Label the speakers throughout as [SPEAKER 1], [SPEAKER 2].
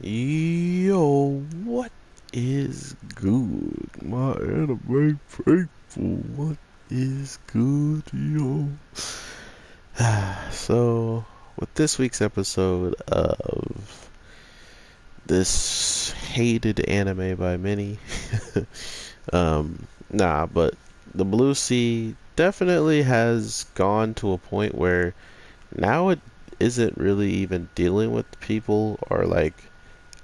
[SPEAKER 1] Yo, what is good? My anime faithful, what is good, yo? So, with this week's episode of this hated anime by many, but the Blue Sea definitely has gone to a point where now it isn't really even dealing with people or like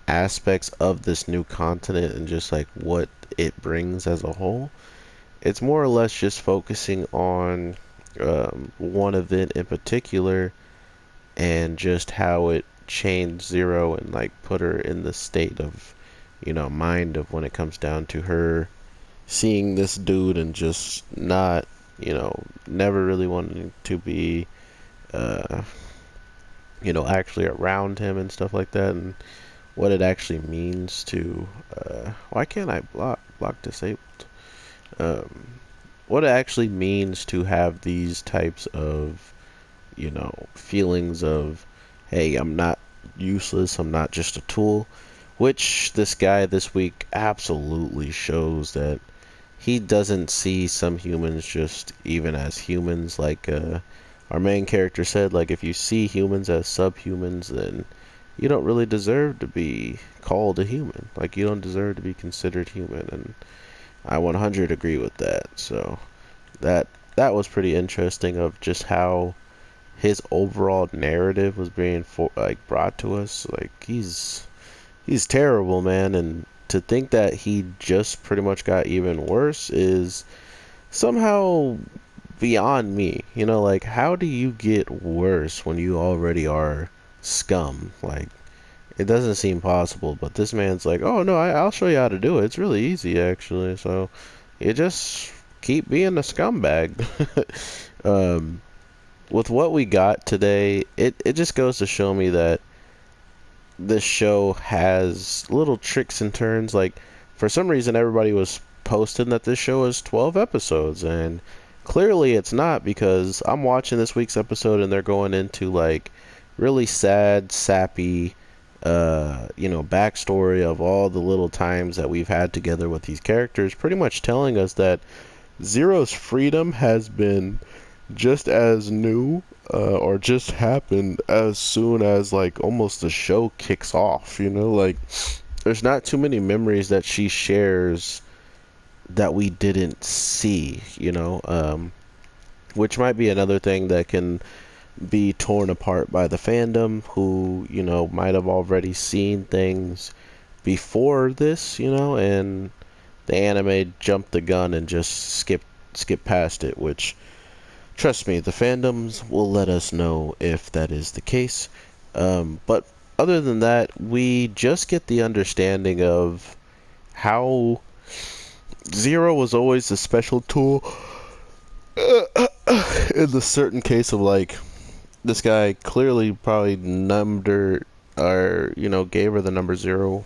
[SPEAKER 1] aspects of this new continent and just like what it brings as a whole. It's more or less just focusing on one event in particular and just how it changed Zero and like put her in the state of, mind of when it comes down to her seeing this dude and just not, never really wanting to be, uh, actually around him and stuff like that. And what it actually means to why can't I block disabled um, what it actually means to have these types of feelings of, hey, I'm not useless, I'm not just a tool, which this guy this week absolutely shows that he doesn't see some humans just even as humans. Like our main character said, like if you see humans as subhumans, then you don't really deserve to be called a human. Like you don't deserve to be considered human, and I 100 agree with that. So that that was pretty interesting of just how his overall narrative was being brought to us. Like he's terrible, man, and to think that he just pretty much got even worse is somehow beyond me. Like how do you get worse when you already are scum? Like it doesn't seem possible, but this man's like, oh no, I'll show you how to do it. It's really easy, actually. So you just keep being a scumbag. um, with what we got today, it just goes to show me that this show has little tricks and turns. Like, for some reason, everybody was posting that this show is 12 episodes, and clearly it's not because I'm watching this week's episode and they're going into, like, really sad, sappy, backstory of all the little times that we've had together with these characters, pretty much telling us that Zero's freedom has been just as new or just happened as soon as like almost the show kicks off. Like there's not too many memories that she shares that we didn't see. Which might be another thing that can be torn apart by the fandom, who might have already seen things before this, and the anime jumped the gun and just skip past it, which, trust me, the fandoms will let us know if that is the case. But other than that, we just get the understanding of how Zero was always a special tool in the certain case of like this guy clearly probably numbered or gave her the number zero,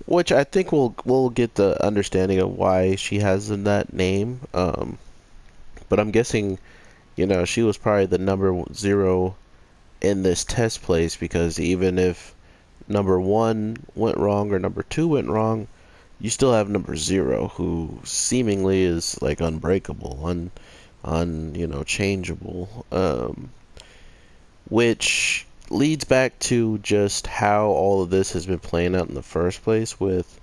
[SPEAKER 1] which I think we'll get the understanding of why she has in that name. But I'm guessing she was probably the number zero in this test place because even if number one went wrong or number two went wrong, you still have number zero who seemingly is like unbreakable, changeable. Which leads back to just how all of this has been playing out in the first place with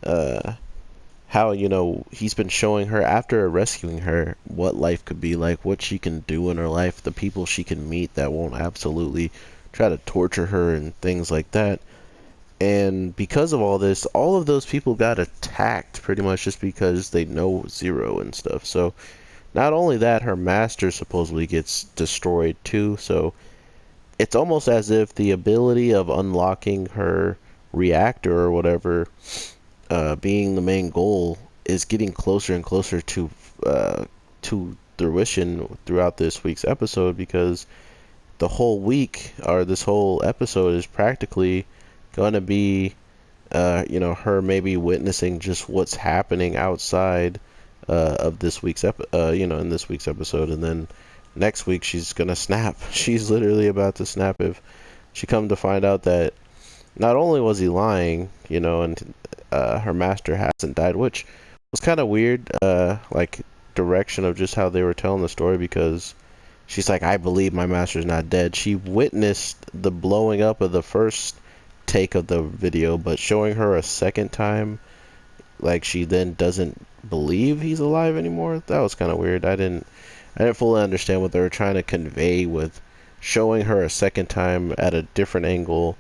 [SPEAKER 1] uh, how he's been showing her after rescuing her what life could be like, what she can do in her life, the people she can meet that won't absolutely try to torture her and things like that. And because of all of those people got attacked pretty much just because they know Zero and stuff. So not only that, her master supposedly gets destroyed too. So it's almost as if the ability of unlocking her reactor or whatever, being the main goal, is getting closer and closer to fruition throughout this week's episode, because the whole week or this whole episode is practically going to be her maybe witnessing just what's happening outside of this week's in this week's episode, and then next week she's gonna snap. She's literally about to snap if she come to find out that not only was he lying, you know, and her master hasn't died, which was kind of weird, like direction of just how they were telling the story because she's like, I believe my master's not dead. She witnessed the blowing up of the first take of the video, but showing her a second time, like she then doesn't believe he's alive anymore. That was kind of weird. I didn't fully understand what they were trying to convey with showing her a second time at a different angle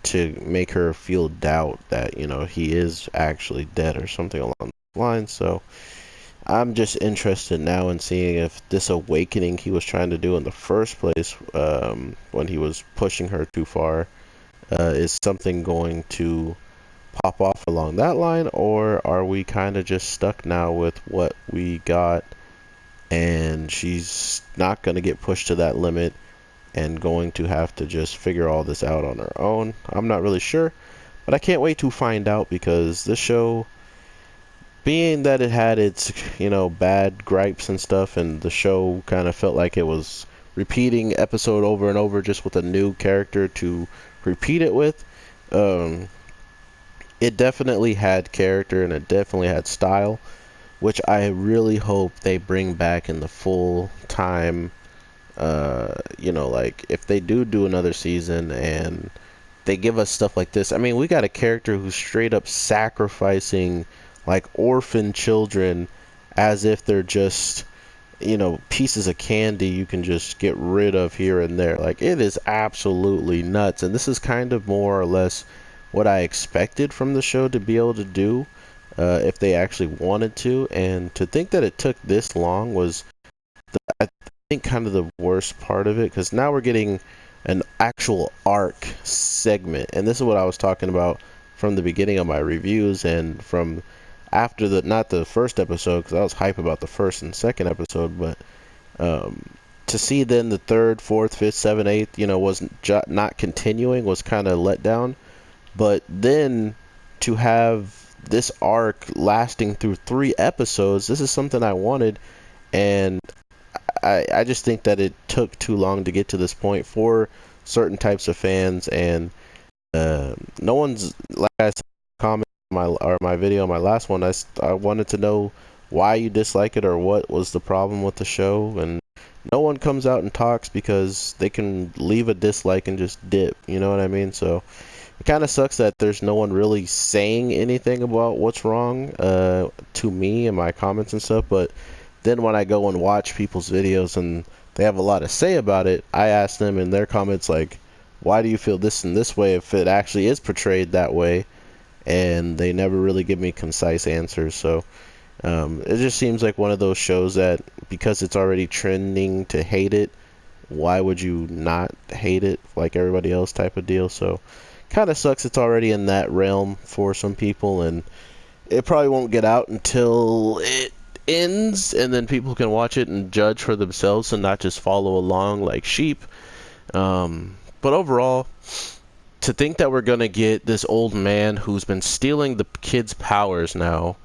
[SPEAKER 1] to make her feel doubt that, you know, he is actually dead or something along those lines. So I'm just interested now in seeing if this awakening he was trying to do in the first place, when he was pushing her too far, is something going to pop off along that line, or are we kind of just stuck now with what we got and she's not going to get pushed to that limit and going to have to just figure all this out on her own? I'm not really sure, but I can't wait to find out because this show, being that it had its, you know, bad gripes and stuff, and the show kind of felt like it was repeating episode over and over just with a new character to repeat it with, um, it definitely had character and it definitely had style, which I really hope they bring back in the full time. You know, like if they do another season and they give us stuff like this. I mean, we got a character who's straight up sacrificing like orphan children as if they're just, you know, pieces of candy you can just get rid of here and there. Like, it is absolutely nuts. And this is kind of more or less what I expected from the show to be able to do, if they actually wanted to. And to think that it took this long was, I think, kind of the worst part of it, because now we're getting an actual arc segment. And this is what I was talking about from the beginning of my reviews and from after the, not the first episode, because I was hype about the first and second episode, but um, to see then the third, fourth, fifth, seventh, eighth, you know, not continuing was kind of let down. But then to have this arc lasting through 3 episodes, this is something I wanted, and I just think that it took too long to get to this point for certain types of fans, and no one's, like I said, comment my video, my last one. I wanted to know why you dislike it or what was the problem with the show, and no one comes out and talks because they can leave a dislike and just dip. You know what I mean? So it kind of sucks that there's no one really saying anything about what's wrong, to me in my comments and stuff. But then when I go and watch people's videos and they have a lot to say about it, I ask them in their comments, like, why do you feel this and this way if it actually is portrayed that way? And they never really give me concise answers. So it just seems like one of those shows that, because it's already trending to hate it, why would you not hate it like everybody else, type of deal. So kind of sucks it's already in that realm for some people, and it probably won't get out until it ends, and then people can watch it and judge for themselves and not just follow along like sheep. But overall, to think that we're gonna get this old man who's been stealing the kids' powers now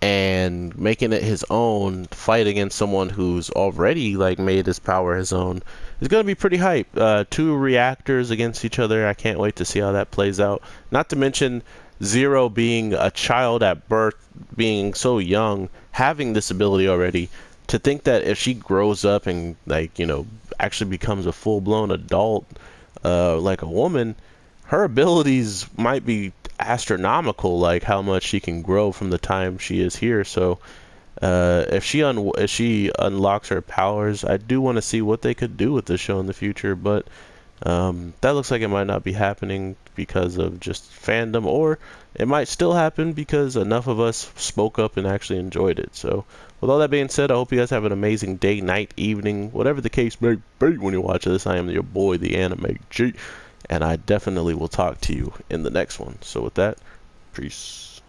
[SPEAKER 1] and making it his own fight against someone who's already like made his power his own is gonna be pretty hype. 2 reactors against each other. I can't wait to see how that plays out. Not to mention Zero being a child at birth, being so young, having this ability already. To think that if she grows up and, like, you know, actually becomes a full-blown adult, like a woman, her abilities might be astronomical, like how much she can grow from the time she is here. So if she unlocks her powers, I do want to see what they could do with this show in the future. But that looks like it might not be happening because of just fandom, or it might still happen because enough of us spoke up and actually enjoyed it. So with all that being said, I hope you guys have an amazing day, night, evening, whatever the case may be when you watch this. I am your boy, the Anime G, and I definitely will talk to you in the next one. So with that, peace.